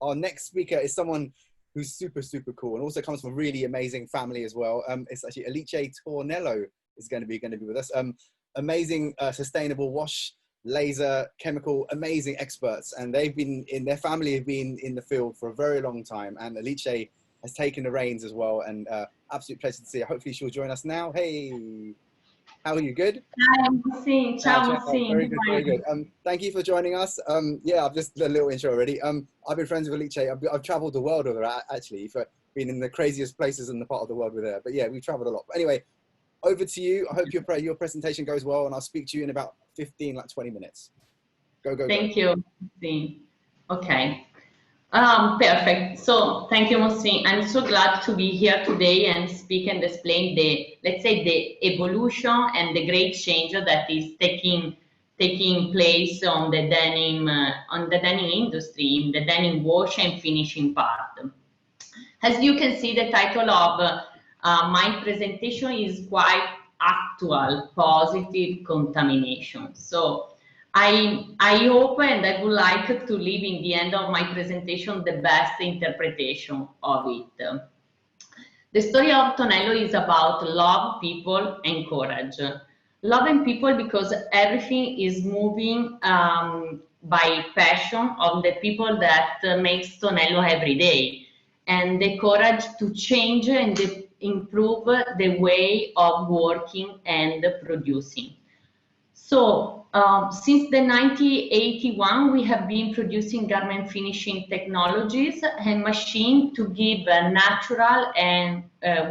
our next speaker is someone who's super, super cool and also comes from a really amazing family as well. It's actually Alice Tonello is going to be with us. Amazing sustainable wash, laser, chemical, amazing experts. And their family have been in the field for a very long time. And Alice has taken the reins as well. And absolute pleasure to see her. Hopefully she'll join us now. Hey. How are you? Good? Hi, Musin. Ciao, Musin. Very good, very good. Thank you for joining us. Yeah, I've just done a little intro already. I've been friends with Alice. I've traveled the world with her, actually, for being in the craziest places in the part of the world with her. But yeah, we've traveled a lot. But anyway, over to you. I hope your presentation goes well, and I'll speak to you in about 20 minutes. Go. Thank you, Musin. Okay. Perfect. So thank you, Musin. I'm so glad to be here today and speak and explain let's say, the evolution and the great change that is taking place on the denim industry, in the denim wash and finishing part. As you can see, the title of my presentation is quite actual, positive contamination. So I hope and I would like to leave in the end of my presentation the best interpretation of it. The story of Tonello is about love, people, and courage. Love and people because everything is moving by passion of the people that makes Tonello every day, and the courage to change and improve the way of working and producing. So since the 1981, we have been producing garment finishing technologies and machines to give a natural and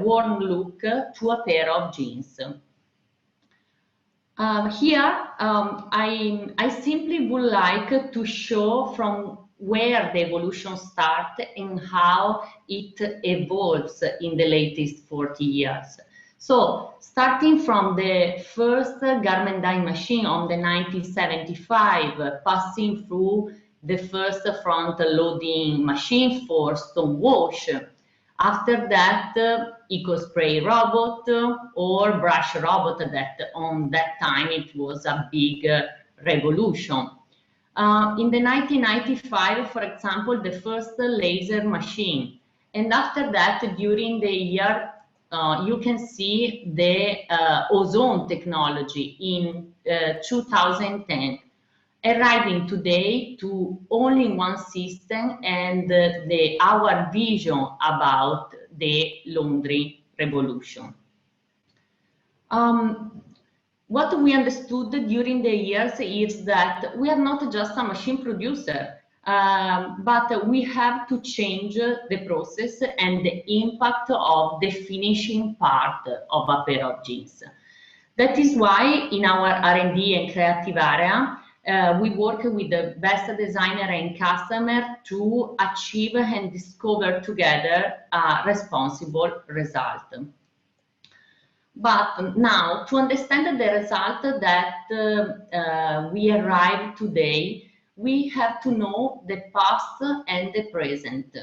warm look to a pair of jeans. Here, I simply would like to show from where the evolution starts and how it evolves in the latest 40 years. So, starting from the first garment dye machine on the 1975, passing through the first front loading machine for stone wash. After that, eco spray robot or brush robot that on that time it was a big revolution. In the 1995, for example, the first laser machine. And after that, during the year, you can see the ozone technology in 2010, arriving today to only one system and our vision about the laundry revolution. What we understood during the years is that we are not just a machine producer, but we have to change the process and the impact of the finishing part of a pair of jeans. That is why in our R&D and creative area, we work with the best designer and customer to achieve and discover together a responsible result. But now, to understand the result that we arrive today, we have to know the past and the present.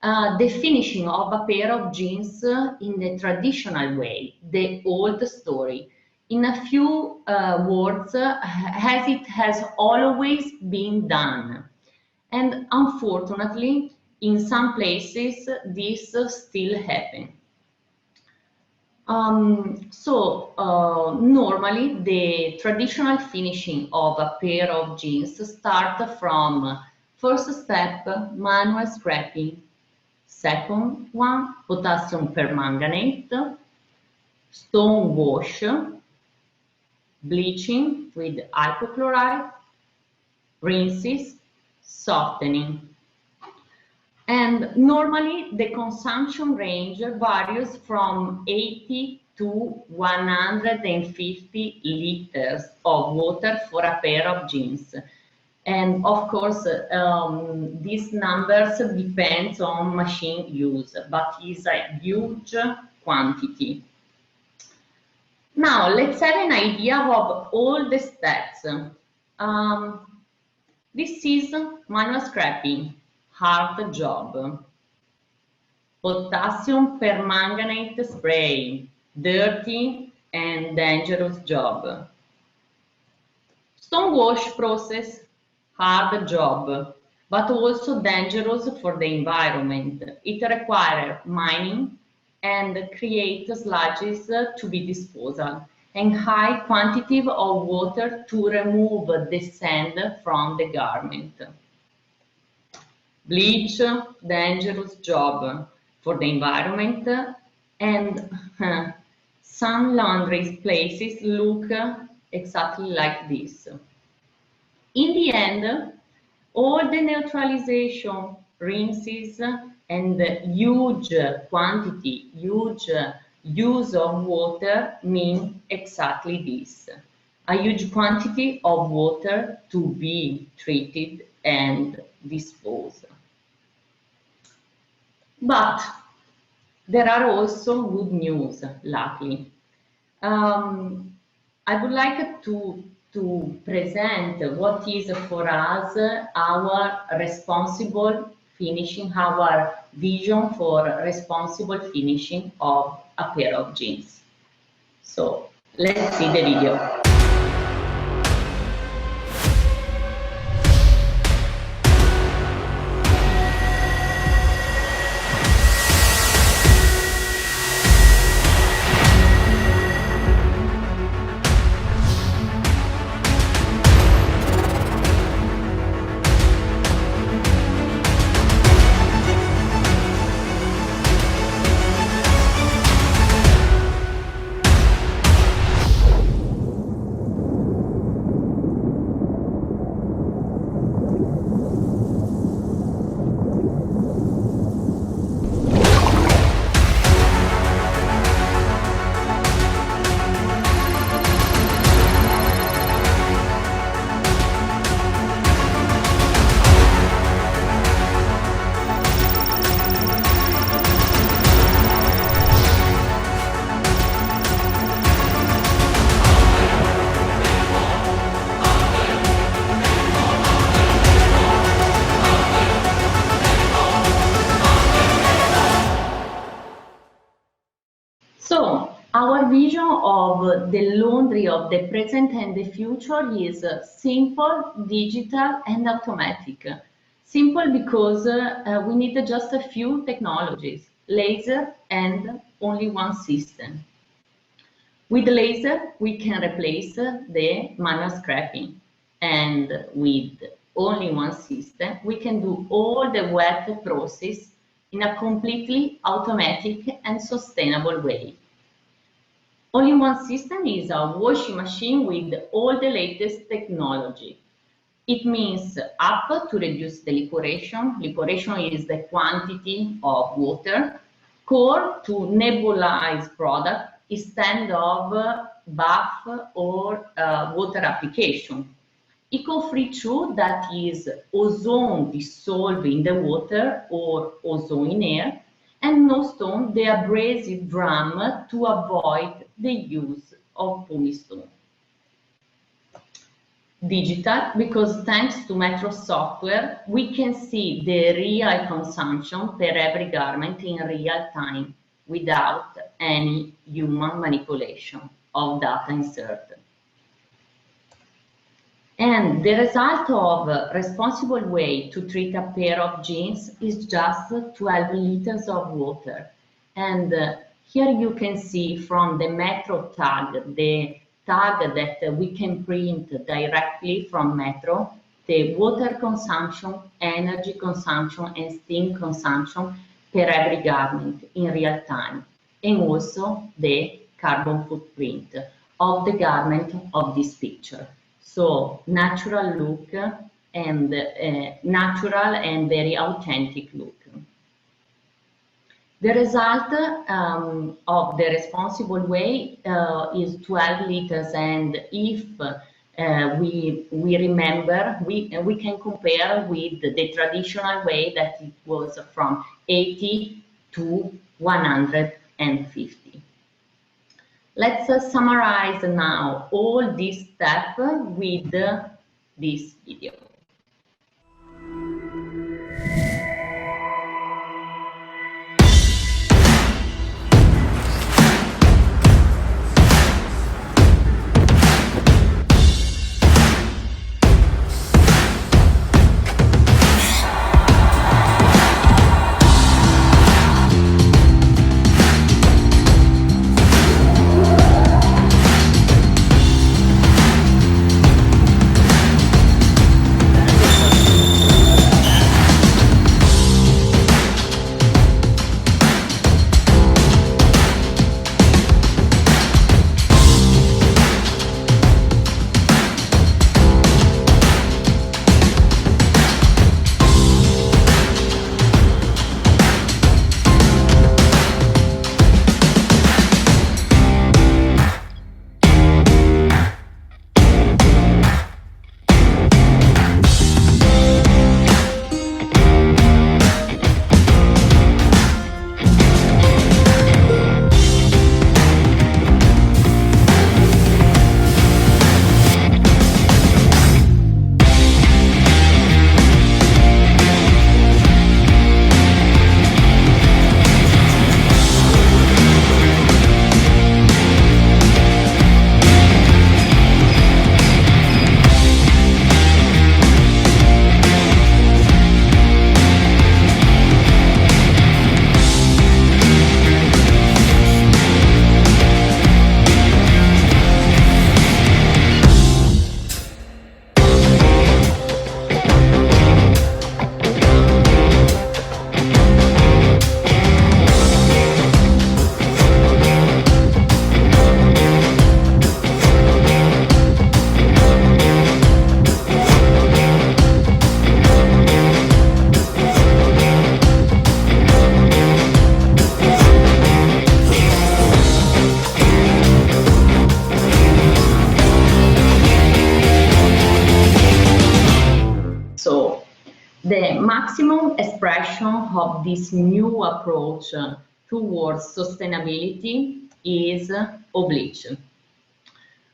The finishing of a pair of jeans in the traditional way, the old story. In a few words, as it has always been done. And unfortunately, in some places, this still happens. Normally the traditional finishing of a pair of jeans start from first step, manual scraping, second one, potassium permanganate, stone wash, bleaching with hypochlorite, rinses, softening. And normally the consumption range varies from 80 to 150 liters of water for a pair of jeans. And of course, these numbers depend on machine use, but is a huge quantity. Now, let's have an idea of all the steps. This is manual scraping. Hard job. Potassium permanganate spray, dirty and dangerous job. Stone wash process, hard job, but also dangerous for the environment. It requires mining and create sludges to be disposed, and high quantity of water to remove the sand from the garment. Bleach, dangerous job for the environment, and some laundry places look exactly like this. In the end, all the neutralization, rinses, and huge quantity, huge use of water mean exactly this. A huge quantity of water to be treated and disposed. But there are also good news, luckily. I would like to present what is for us our responsible finishing, our vision for responsible finishing of a pair of jeans. So let's see the video. So our vision of the laundry of the present and the future is simple, digital, and automatic. Simple because we need just a few technologies, laser and only one system. With laser, we can replace the manual scraping, and with only one system, we can do all the wet process in a completely automatic and sustainable way. All-in-one system is a washing machine with all the latest technology. It means up to reduce the liquoration. Liquoration is the quantity of water. Core to nebulize product instead of bath or water application. Eco-free too, that is ozone dissolved in the water or ozone in air, and no stone, the abrasive drum to avoid the use of pumicestone. Digital, because thanks to Metro software, we can see the real consumption per every garment in real time without any human manipulation of data insert. And the result of a responsible way to treat a pair of jeans is just 12 liters of water. And here you can see from the Metro tag, the tag that we can print directly from Metro, the water consumption, energy consumption, and steam consumption per every garment in real time, and also the carbon footprint of the garment of this picture. So natural look and natural and very authentic look. The result of the responsible way is 12 liters, and if we remember, we can compare with the traditional way that it was from 80 to 150. Let's summarize now all these steps with this video. The maximum expression of this new approach towards sustainability is bleach.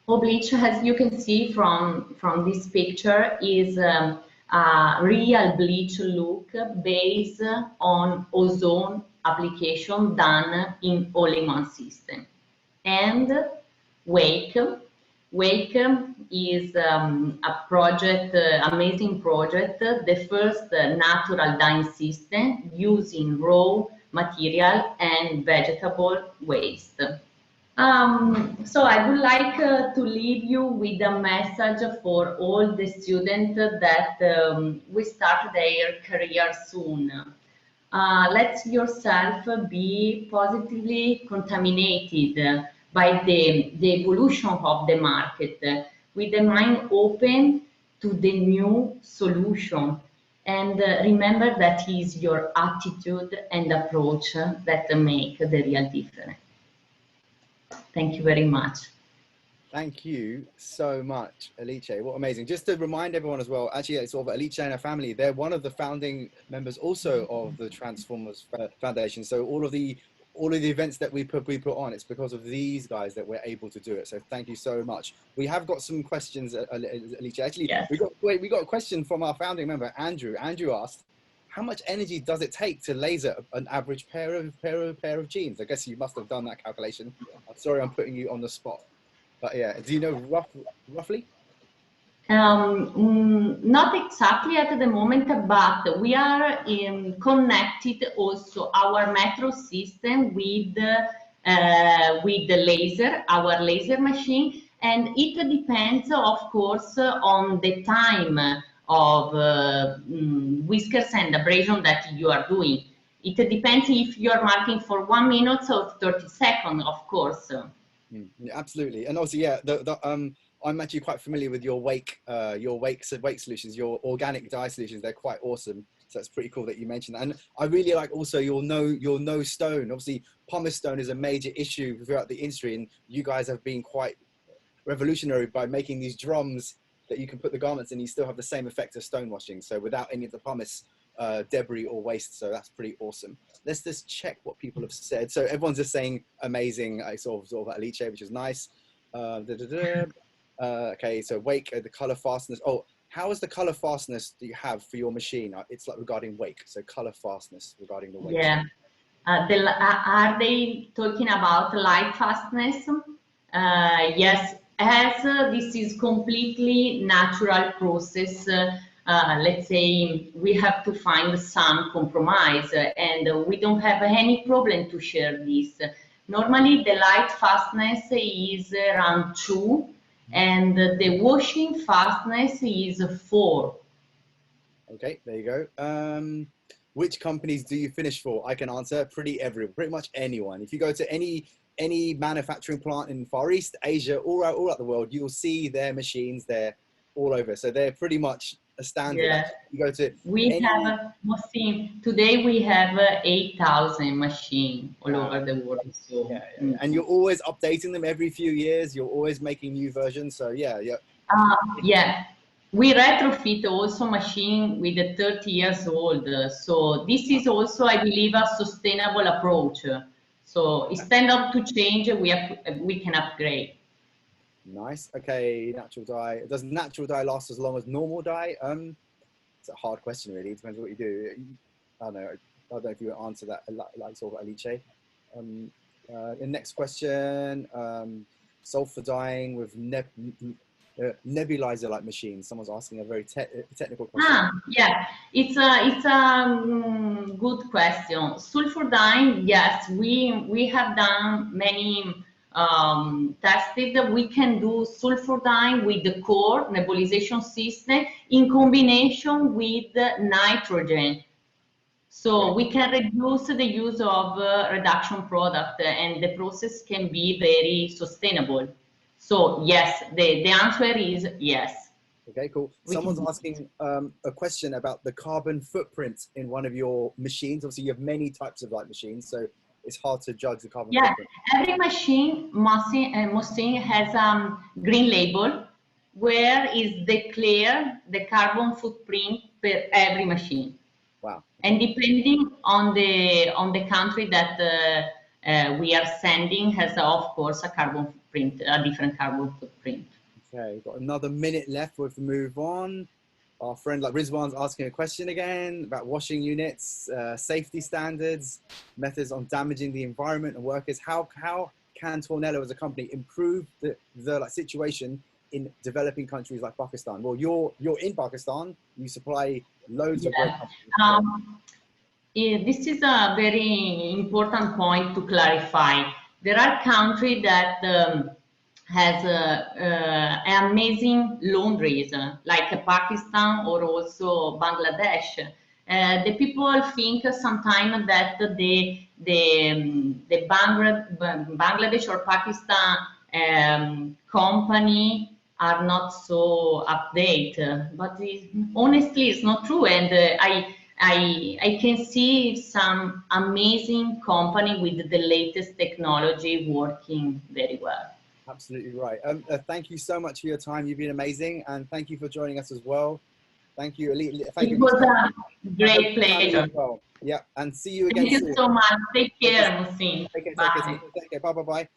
Bleach, as you can see from this picture, is a real bleach look based on ozone application done in all-in-one system. And Wake. Wake is a project, amazing project, the first natural dyeing system using raw material and vegetable waste. So I would like to leave you with a message for all the students that will start their career soon. Let yourself be positively contaminated by the evolution of the market, with the mind open to the new solution. And remember that is your attitude and approach that make the real difference. Thank you very much. Thank you so much, Alice. What amazing. Just to remind everyone as well, actually, it's sort of Alice and her family. They're one of the founding members also of the Transformers Foundation. So all of the events that we put on, it's because of these guys that we're able to do it. So thank you so much. We have got some questions, Alice. Actually, yes. we got a question from our founding member, Andrew. Andrew asked, how much energy does it take to laser an average pair of jeans? I guess you must have done that calculation. I'm sorry, I'm putting you on the spot. But yeah, do you know roughly? Not exactly at the moment, but we are connected also our metro system with the laser, our laser machine, and it depends, of course, on the time of whiskers and abrasion that you are doing. It depends if you are marking for 1 minute or 30 seconds, of course. Yeah, absolutely. And also, yeah, I'm actually quite familiar with your wake solutions, your organic dye solutions. They're quite awesome. So it's pretty cool that you mentioned that. And I really like also your no stone. Obviously, pumice stone is a major issue throughout the industry, and you guys have been quite revolutionary by making these drums that you can put the garments in. You still have the same effect of stone washing, so without any of the pumice debris or waste. So that's pretty awesome. Let's just check what people have said. So everyone's just saying amazing, sort of Alice, which is nice. Okay, so wake, the color fastness. Oh, how is the color fastness that you have for your machine? It's like regarding wake, so color fastness regarding the wake. Yeah. Are they talking about light fastness? Yes, as this is completely natural process. Let's say we have to find some compromise, and we don't have any problem to share this. Normally, the light fastness is around 2, and the washing fastness is 4. Okay, there you go. Which companies do you finish for? I can answer pretty much anyone. If you go to any manufacturing plant in Far East, Asia, all out the world, you will see their machines there all over. So they're pretty much a standard. Yeah. You go to have today we have 8,000 machines all over the world. So yeah. And you're always updating them every few years. You're always making new versions. So yeah. Yeah. We retrofit also machine with 30 years old. So this is also, I believe, a sustainable approach. So instead of to change, we can upgrade. Nice. Okay, natural dye. Does natural dye last as long as normal dye? It's a hard question, really. It depends what you do. I don't know if you would answer that like sort of Alice. The next question, sulfur dyeing with nebulizer-like machines. Someone's asking a very technical question. Yeah, it's a good question. Sulfur dyeing, yes, we have done many tested. We can do sulfur dyeing with the core nebulization system in combination with nitrogen. So we can reduce the use of reduction product, and the process can be very sustainable. So yes, the answer is yes. Okay, cool. Someone's asking a question about the carbon footprint in one of your machines. Obviously, you have many types of machines, so it's hard to judge the carbon footprint. Every machine has green label. where is declared the carbon footprint per every machine. Wow. And depending on the country that we are sending has, of course, a carbon footprint, a different carbon footprint. Okay, we've got another minute left. We'll move on. Our friend like Rizwan's asking a question again about washing units, safety standards, methods on damaging the environment and workers. How can Tonello as a company improve the like situation in developing countries like Pakistan? Well, you're in Pakistan. You supply loads of great companies. This is a very important point to clarify. There are countries that has amazing laundries, like Pakistan or also Bangladesh. The people think sometimes that the Bangladesh or Pakistan company are not so updated, but honestly, it's not true. And I can see some amazing company with the latest technology working very well. Absolutely right. Thank you so much for your time. You've been amazing, and thank you for joining us as well. Thank you, Elite. Thank It you. was a great pleasure. Well. Yeah, and see you again Thank you soon. so much. Take care, Musin. Take care. Bye. Take care. Bye.